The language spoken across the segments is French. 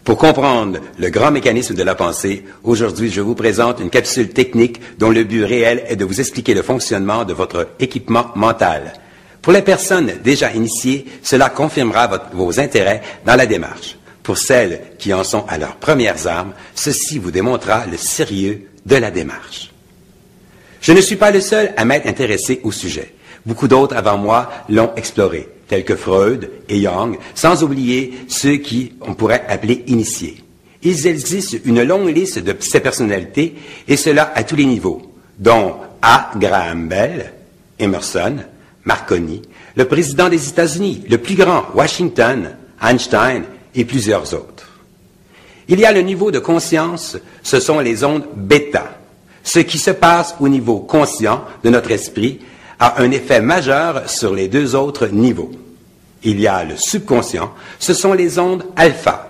Pour comprendre le grand mécanisme de la pensée, aujourd'hui, je vous présente une capsule technique dont le but réel est de vous expliquer le fonctionnement de votre équipement mental. Pour les personnes déjà initiées, cela confirmera vos intérêts dans la démarche. Pour celles qui en sont à leurs premières armes, ceci vous démontrera le sérieux de la démarche. Je ne suis pas le seul à m'être intéressé au sujet. Beaucoup d'autres avant moi l'ont exploré, tels que Freud et Jung, sans oublier ceux qui on pourrait appeler initiés. Il existe une longue liste de ces personnalités, et cela à tous les niveaux, dont A. Graham Bell, Emerson, Marconi, le président des États-Unis, le plus grand, Washington, Einstein et plusieurs autres. Il y a le niveau de conscience, ce sont les ondes bêta. Ce qui se passe au niveau conscient de notre esprit a un effet majeur sur les deux autres niveaux. Il y a le subconscient, ce sont les ondes alpha.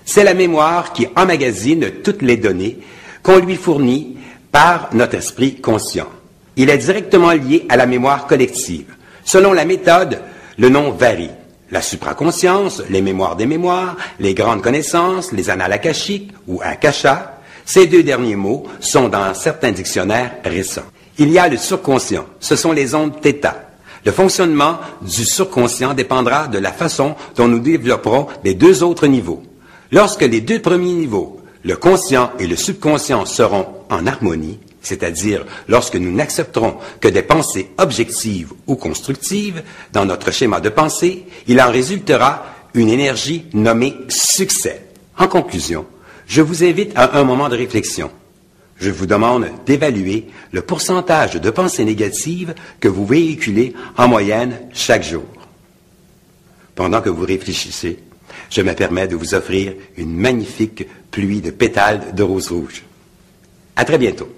C'est la mémoire qui emmagasine toutes les données qu'on lui fournit par notre esprit conscient. Il est directement lié à la mémoire collective. Selon la méthode, le nom varie. La supraconscience, les mémoires des mémoires, les grandes connaissances, les annales akashiques ou akasha, ces deux derniers mots sont dans certains dictionnaires récents. Il y a le surconscient, ce sont les ondes θ. Le fonctionnement du surconscient dépendra de la façon dont nous développerons les deux autres niveaux. Lorsque les deux premiers niveaux, le conscient et le subconscient, seront en harmonie, c'est-à-dire lorsque nous n'accepterons que des pensées objectives ou constructives dans notre schéma de pensée, il en résultera une énergie nommée succès. En conclusion, je vous invite à un moment de réflexion. Je vous demande d'évaluer le pourcentage de pensées négatives que vous véhiculez en moyenne chaque jour. Pendant que vous réfléchissez, je me permets de vous offrir une magnifique pluie de pétales de roses rouges. À très bientôt.